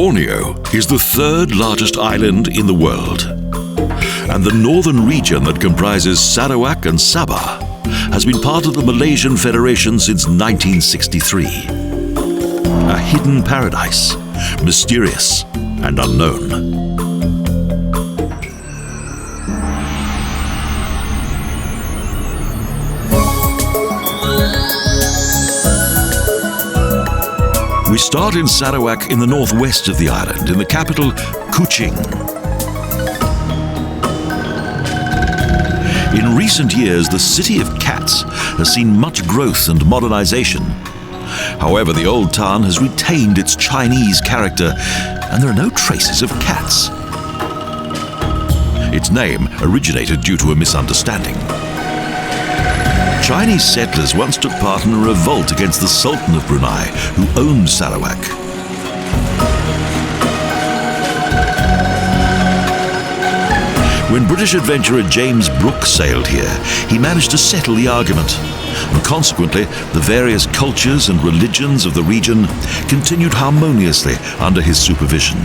Borneo is the third largest island in the world, and the northern region that comprises Sarawak and Sabah has been part of the Malaysian Federation since 1963. A hidden paradise, mysterious and unknown. We start in Sarawak in the northwest of the island, in the capital, Kuching. In recent years, the city of cats has seen much growth and modernization. However, the old town has retained its Chinese character, and there are no traces of cats. Its name originated due to a misunderstanding. Chinese settlers once took part in a revolt against the Sultan of Brunei, who owned Sarawak. When British adventurer James Brooke sailed here, he managed to settle the argument, and consequently, the various cultures and religions of the region continued harmoniously under his supervision.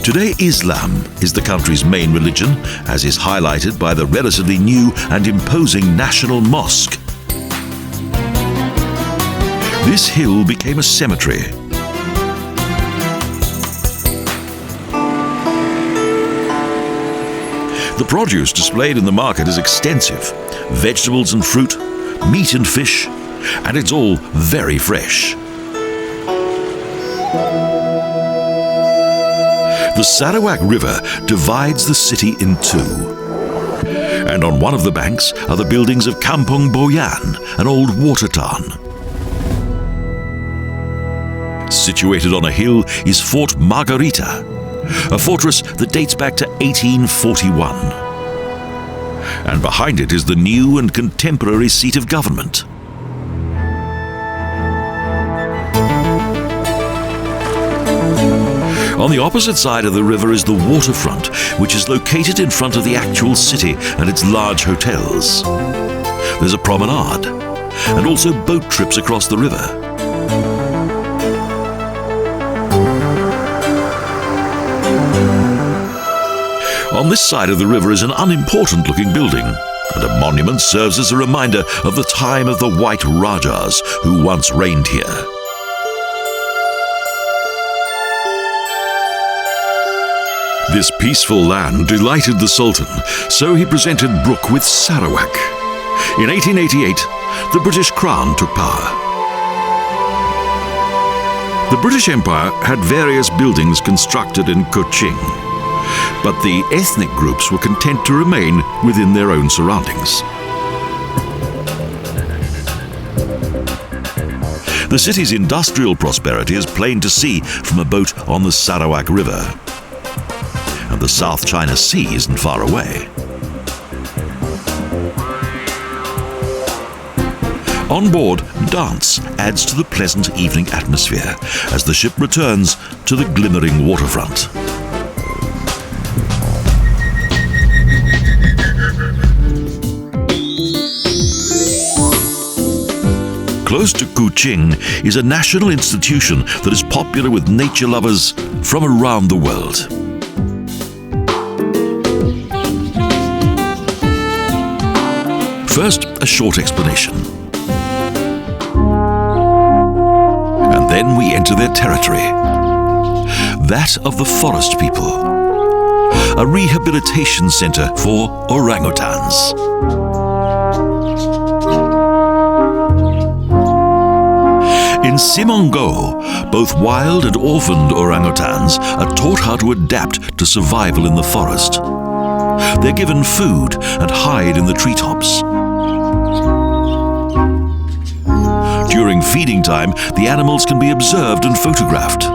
Today, Islam is the country's main religion, as is highlighted by the relatively new and imposing National Mosque. This hill became a cemetery. The produce displayed in the market is extensive: vegetables and fruit, meat and fish, and it's all very fresh. The Sarawak River divides the city in two, and on one of the banks are the buildings of Kampung Boyan, an old water town. Situated on a hill is Fort Margarita, a fortress that dates back to 1841. And behind it is the new and contemporary seat of government. On the opposite side of the river is the waterfront, which is located in front of the actual city and its large hotels. There's a promenade, and also boat trips across the river. On this side of the river is an unimportant-looking building, and a monument serves as a reminder of the time of the White Rajas who once reigned here. This peaceful land delighted the Sultan, so he presented Brooke with Sarawak. In 1888, the British Crown took power. The British Empire had various buildings constructed in Kuching, but the ethnic groups were content to remain within their own surroundings. The city's industrial prosperity is plain to see from a boat on the Sarawak River. And the South China Sea isn't far away. On board, dance adds to the pleasant evening atmosphere as the ship returns to the glimmering waterfront. Close to Kuching is a national institution that is popular with nature lovers from around the world. First, a short explanation. And then we enter their territory. That of the forest people. A rehabilitation center for orangutans. In Simongo, both wild and orphaned orangutans are taught how to adapt to survival in the forest. They're given food and hide in the treetops. During feeding time, the animals can be observed and photographed.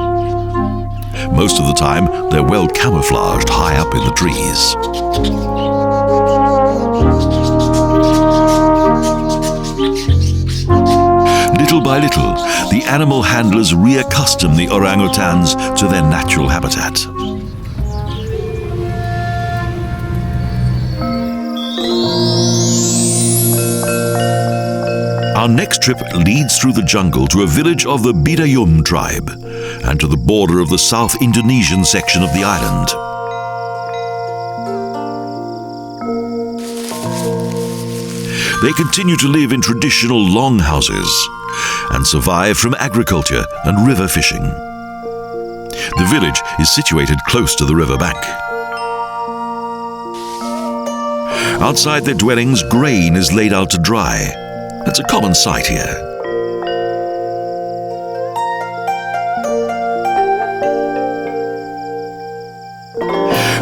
Most of the time, they're well camouflaged high up in the trees. Little by little, the animal handlers reaccustom the orangutans to their natural habitat. Our next trip leads through the jungle to a village of the Bidayum Tribe and to the border of the South Indonesian section of the island. They continue to live in traditional longhouses and survive from agriculture and river fishing. The village is situated close to the river bank. Outside their dwellings, grain is laid out to dry. It's a common sight here.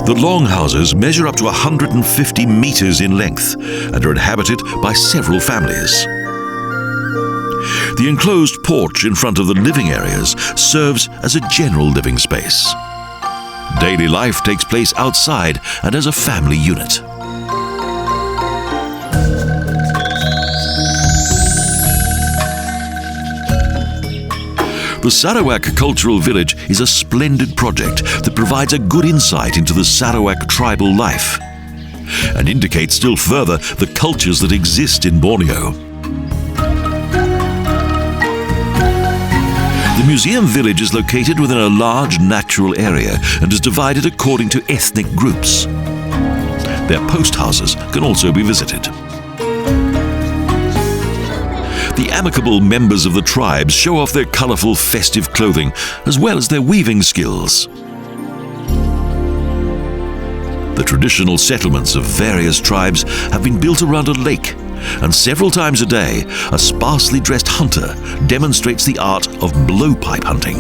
The longhouses measure up to 150 meters in length and are inhabited by several families. The enclosed porch in front of the living areas serves as a general living space. Daily life takes place outside and as a family unit. The Sarawak Cultural Village is a splendid project that provides a good insight into the Sarawak tribal life and indicates still further the cultures that exist in Borneo. The museum village is located within a large natural area and is divided according to ethnic groups. Their post houses can also be visited. The amicable members of the tribes show off their colourful festive clothing as well as their weaving skills. The traditional settlements of various tribes have been built around a lake, and several times a day a sparsely dressed hunter demonstrates the art of blowpipe hunting.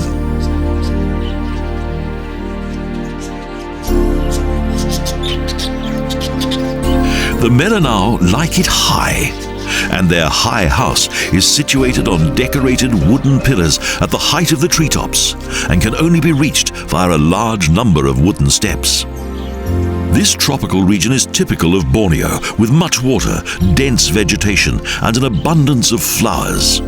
The Melanau like it high, and their high house is situated on decorated wooden pillars at the height of the treetops and can only be reached via a large number of wooden steps. This tropical region is typical of Borneo, with much water, dense vegetation and an abundance of flowers.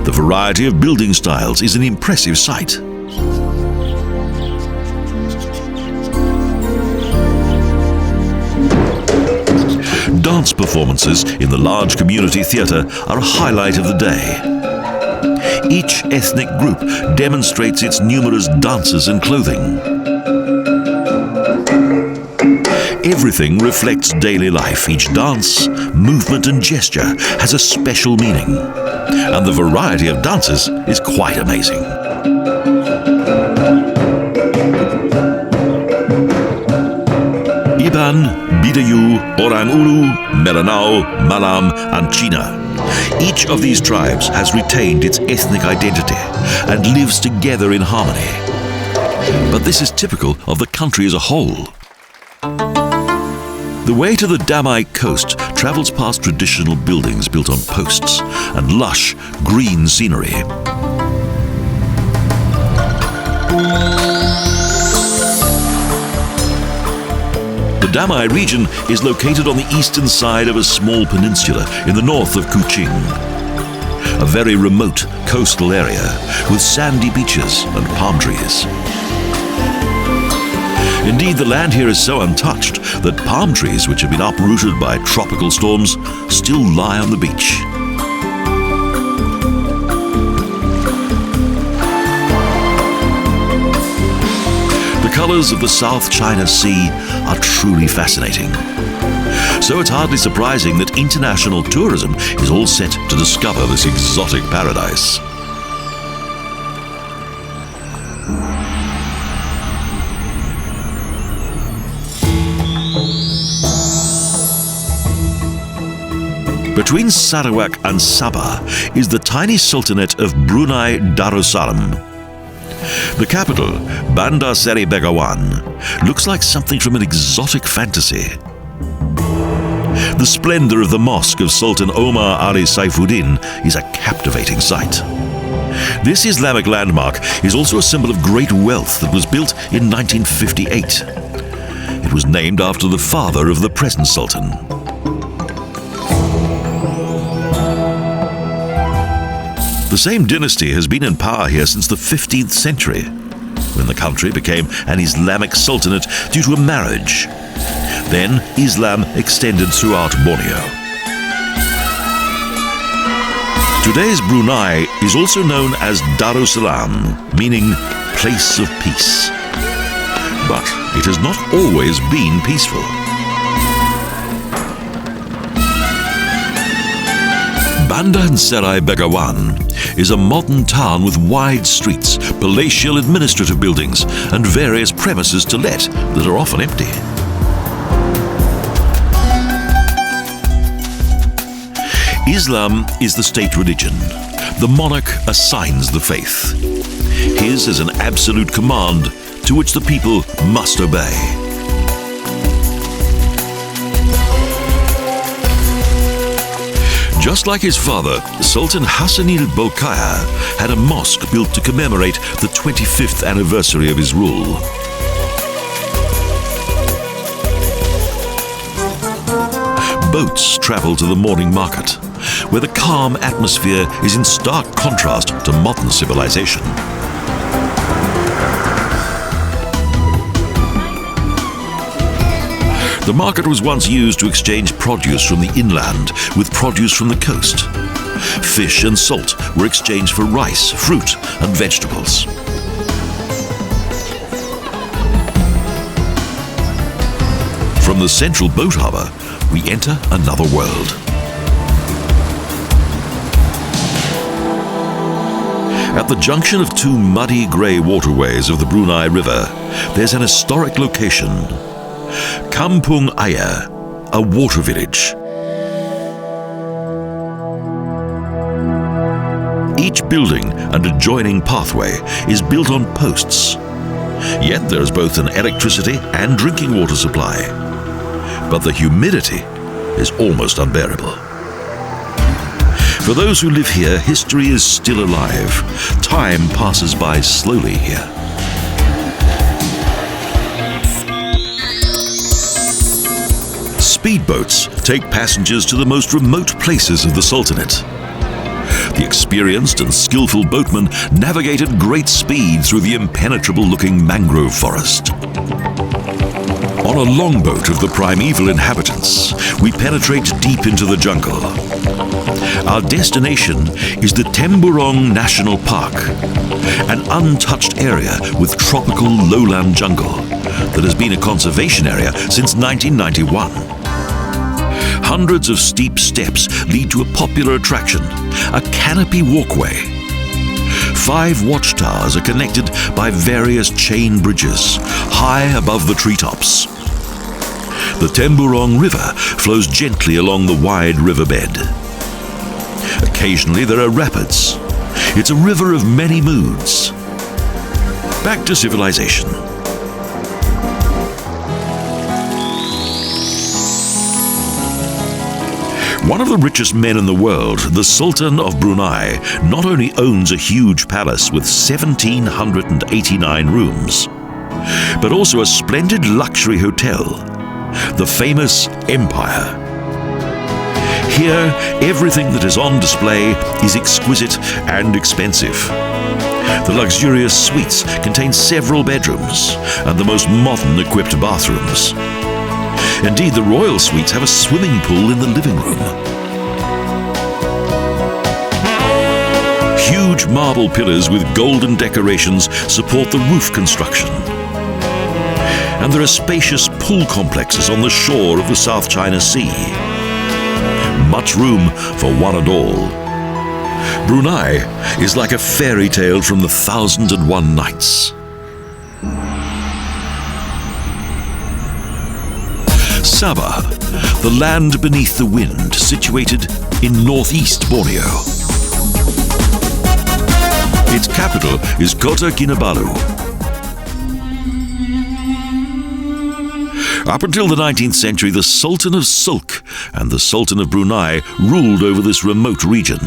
The variety of building styles is an impressive sight. Dance performances in the large community theatre are a highlight of the day. Each ethnic group demonstrates its numerous dances and clothing. Everything reflects daily life. Each dance, movement and gesture has a special meaning, and the variety of dances is quite amazing. Iban, Bidayu, Orangutan, Melanau, Malam and China. Each of these tribes has retained its ethnic identity and lives together in harmony. But this is typical of the country as a whole. The way to the Damai coast travels past traditional buildings built on posts and lush, green scenery. The Damai region is located on the eastern side of a small peninsula in the north of Kuching, a very remote coastal area with sandy beaches and palm trees. Indeed, the land here is so untouched that palm trees which have been uprooted by tropical storms still lie on the beach. The colours of the South China Sea are truly fascinating. So it's hardly surprising that international tourism is all set to discover this exotic paradise. Between Sarawak and Sabah is the tiny sultanate of Brunei Darussalam. The capital, Bandar Seri Begawan, looks like something from an exotic fantasy. The splendour of the mosque of Sultan Omar Ali Saifuddin is a captivating sight. This Islamic landmark is also a symbol of great wealth that was built in 1958. It was named after the father of the present sultan. The same dynasty has been in power here since the 15th century, when the country became an Islamic sultanate due to a marriage. Then Islam extended throughout Borneo. Today's Brunei is also known as Darussalam, meaning place of peace. But it has not always been peaceful. Bandar Seri Begawan is a modern town with wide streets, palatial administrative buildings, and various premises to let that are often empty. Islam is the state religion. The monarch assigns the faith. His is an absolute command to which the people must obey. Just like his father, Sultan Hassanil Bolkiah had a mosque built to commemorate the 25th anniversary of his rule. Boats travel to the morning market, where the calm atmosphere is in stark contrast to modern civilization. The market was once used to exchange produce from the inland with produce from the coast. Fish and salt were exchanged for rice, fruit, and vegetables. From the central boat harbour, we enter another world. At the junction of two muddy grey waterways of the Brunei River, there's an historic location, Kampung Boyan, a water village. Each building and adjoining pathway is built on posts. Yet there is both an electricity and drinking water supply. But the humidity is almost unbearable. For those who live here, history is still alive. Time passes by slowly here. Speedboats take passengers to the most remote places of the Sultanate. The experienced and skillful boatmen navigate at great speed through the impenetrable-looking mangrove forest. On a longboat of the primeval inhabitants, we penetrate deep into the jungle. Our destination is the Temburong National Park, an untouched area with tropical lowland jungle that has been a conservation area since 1991. Hundreds of steep steps lead to a popular attraction, a canopy walkway. 5 watchtowers are connected by various chain bridges, high above the treetops. The Temburong River flows gently along the wide riverbed. Occasionally there are rapids. It's a river of many moods. Back to civilization. One of the richest men in the world, the Sultan of Brunei, not only owns a huge palace with 1,789 rooms, but also a splendid luxury hotel, the famous Empire. Here, everything that is on display is exquisite and expensive. The luxurious suites contain several bedrooms and the most modern equipped bathrooms. Indeed, the royal suites have a swimming pool in the living room. Huge marble pillars with golden decorations support the roof construction. And there are spacious pool complexes on the shore of the South China Sea. Much room for one and all. Brunei is like a fairy tale from the 1001 Nights. Sabah, the land beneath the wind, situated in northeast Borneo. Its capital is Kota Kinabalu. Up until the 19th century, the Sultan of Sulk and the Sultan of Brunei ruled over this remote region.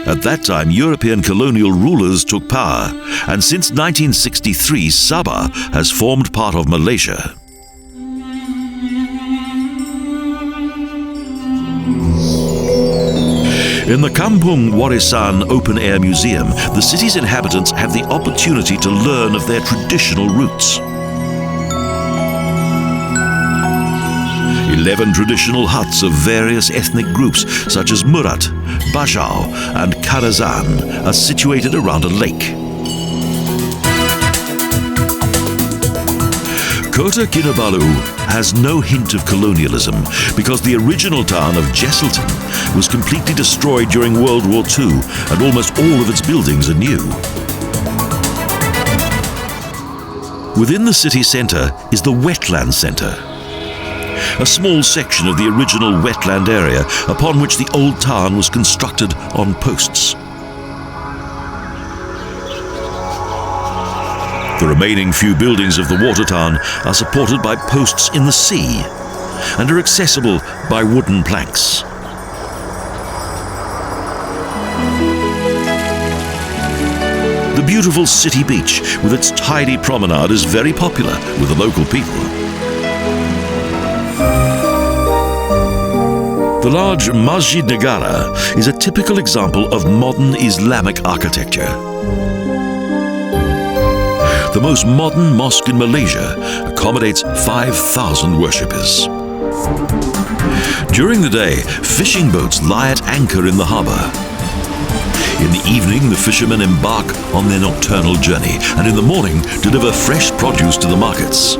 At that time, European colonial rulers took power, and since 1963, Sabah has formed part of Malaysia. In the Kampung Boyan open-air museum, the city's inhabitants have the opportunity to learn of their traditional roots. 11 traditional huts of various ethnic groups such as Murat, Bajau, and Karazan are situated around a lake. Kota Kinabalu has no hint of colonialism because the original town of Jesselton was completely destroyed during World War II and almost all of its buildings are new. Within the city centre is the Wetland Centre, a small section of the original wetland area upon which the old town was constructed on posts. The remaining few buildings of the water town are supported by posts in the sea and are accessible by wooden planks. The beautiful city beach with its tidy promenade is very popular with the local people. The large Masjid Negara is a typical example of modern Islamic architecture. The most modern mosque in Malaysia accommodates 5,000 worshippers. During the day, fishing boats lie at anchor in the harbour. In the evening, the fishermen embark on their nocturnal journey and in the morning deliver fresh produce to the markets.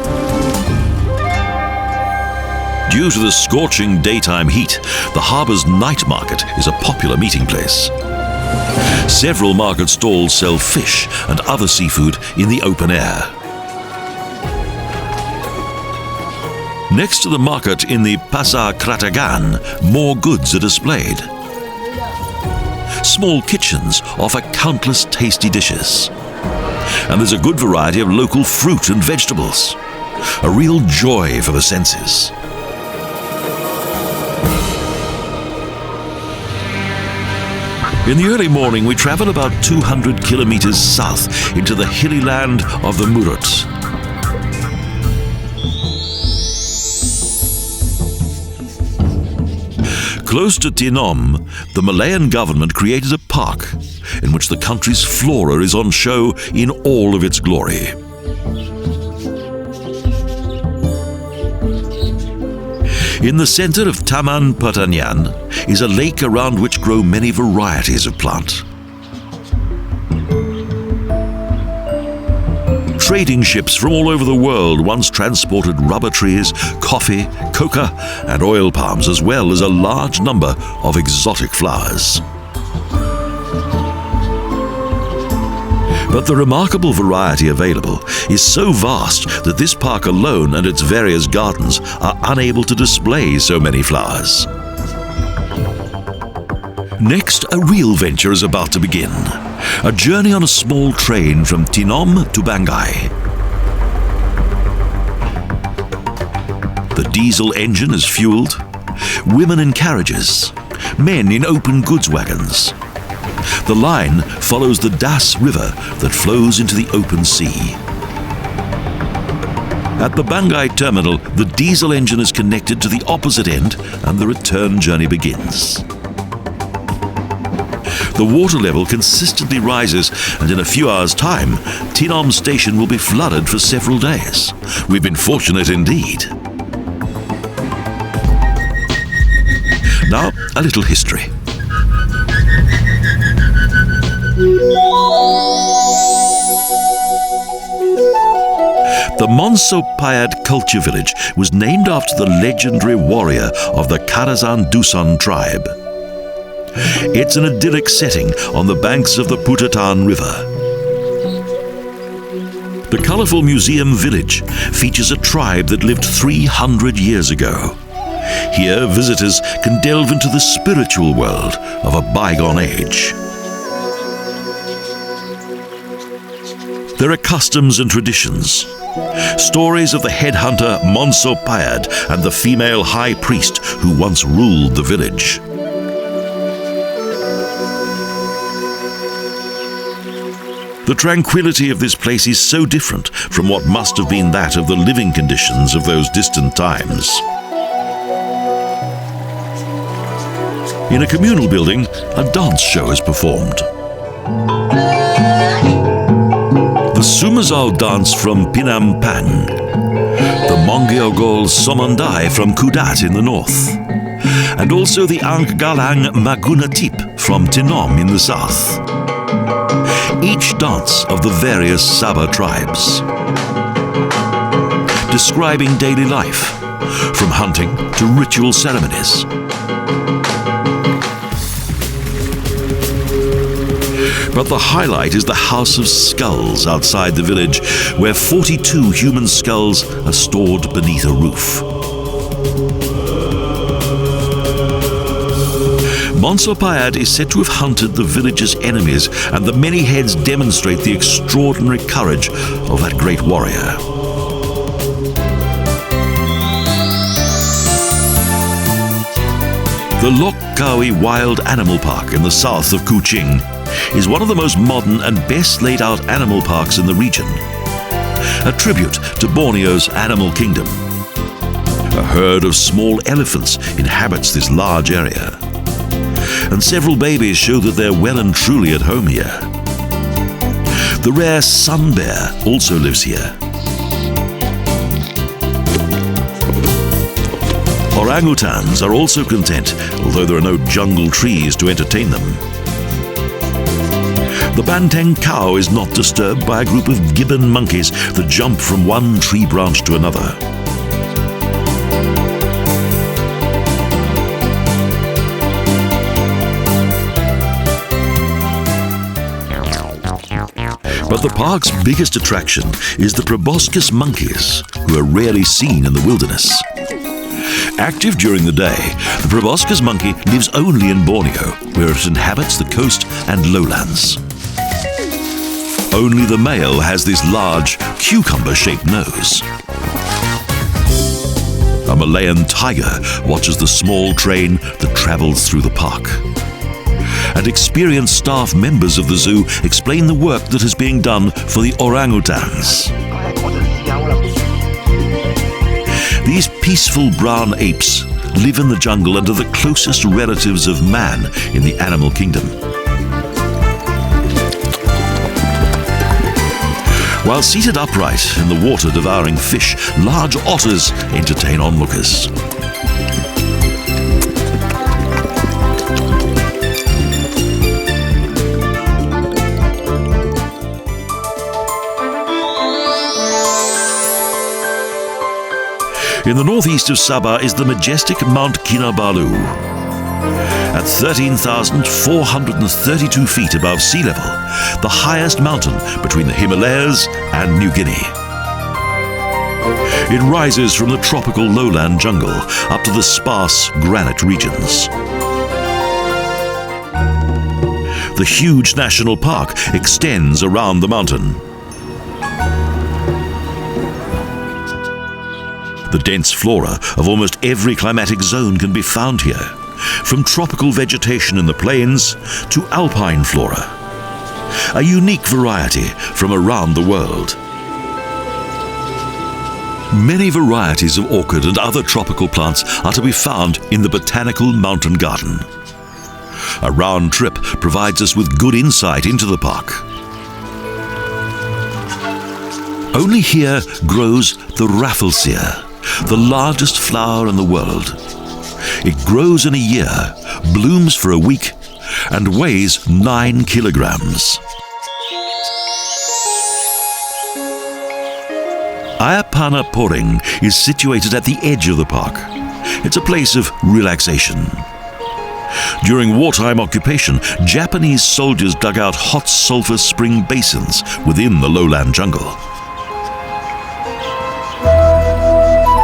Due to the scorching daytime heat, the harbour's night market is a popular meeting place. Several market stalls sell fish and other seafood in the open air. Next to the market in the Pasar Kratagan, more goods are displayed. Small kitchens offer countless tasty dishes. And there's a good variety of local fruit and vegetables. A real joy for the senses. In the early morning, we travel about 200 kilometers south into the hilly land of the Murut. Close to Tinom, the Malayan government created a park in which the country's flora is on show in all of its glory. In the center of Taman Pertanian is a lake around which grow many varieties of plant. Trading ships from all over the world once transported rubber trees, coffee, coca, and oil palms, as well as a large number of exotic flowers. But the remarkable variety available is so vast that this park alone and its various gardens are unable to display so many flowers. Next, a real venture is about to begin. A journey on a small train from Tinom to Bangai. The diesel engine is fueled, women in carriages, men in open goods wagons. The line follows the Das River that flows into the open sea. At the Bangai terminal, the diesel engine is connected to the opposite end and the return journey begins. The water level consistently rises, and in a few hours' time, Tinom station will be flooded for several days. We've been fortunate indeed. Now, a little history. The MonsoPiad culture village was named after the legendary warrior of the Karazan Dusun tribe. It's an idyllic setting on the banks of the Putatan River. The colourful museum village features a tribe that lived 300 years ago. Here, visitors can delve into the spiritual world of a bygone age. There are customs and traditions. Stories of the headhunter MonsoPiad and the female high priest who once ruled the village. The tranquility of this place is so different from what must have been that of the living conditions of those distant times. In a communal building, a dance show is performed. The Sumazau dance from Pinampang, the Mongyeogol Somandai from Kudat in the north, and also the Anggalang Magunatip from Tinom in the south. Each dance of the various Sabah tribes, describing daily life, from hunting to ritual ceremonies. But the highlight is the House of Skulls outside the village, where 42 human skulls are stored beneath a roof. MonsoPiad is said to have hunted the village's enemies, and the many heads demonstrate the extraordinary courage of that great warrior. The Lok Kawi Wild Animal Park in the south of Kuching is one of the most modern and best laid out animal parks in the region. A tribute to Borneo's animal kingdom. A herd of small elephants inhabits this large area, and several babies show that they're well and truly at home here. The rare sun bear also lives here. Orangutans are also content, although there are no jungle trees to entertain them. The banteng cow is not disturbed by a group of gibbon monkeys that jump from one tree branch to another. But the park's biggest attraction is the proboscis monkeys, who are rarely seen in the wilderness. Active during the day, the proboscis monkey lives only in Borneo, where it inhabits the coast and lowlands. Only the male has this large, cucumber-shaped nose. A Malayan tiger watches the small train that travels through the park. And experienced staff members of the zoo explain the work that is being done for the orangutans. These peaceful brown apes live in the jungle and are the closest relatives of man in the animal kingdom. While seated upright in the water devouring fish, large otters entertain onlookers. In the northeast of Sabah is the majestic Mount Kinabalu. At 13,432 feet above sea level, the highest mountain between the Himalayas and New Guinea. It rises from the tropical lowland jungle up to the sparse granite regions. The huge national park extends around the mountain. The dense flora of almost every climatic zone can be found here, from tropical vegetation in the plains to alpine flora, a unique variety from around the world. Many varieties of orchid and other tropical plants are to be found in the Botanical Mountain Garden. A round trip provides us with good insight into the park. Only here grows the rafflesia, the largest flower in the world. It grows in a year, blooms for a week, and weighs 9 kilograms. Ayapana Poring is situated at the edge of the park. It's a place of relaxation. During wartime occupation, Japanese soldiers dug out hot sulfur spring basins within the lowland jungle.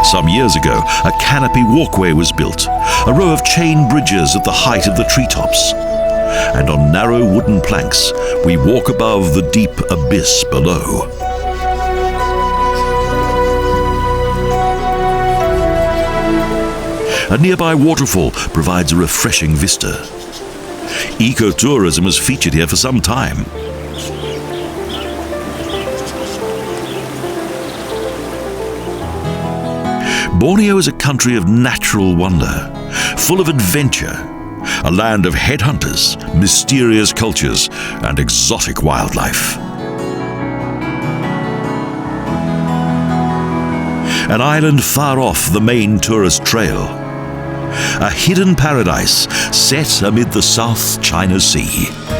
Some years ago, a canopy walkway was built, a row of chain bridges at the height of the treetops. And on narrow wooden planks, we walk above the deep abyss below. A nearby waterfall provides a refreshing vista. Ecotourism has featured here for some time. Borneo is a country of natural wonder, full of adventure, a land of headhunters, mysterious cultures, and exotic wildlife. An island far off the main tourist trail, a hidden paradise set amid the South China Sea.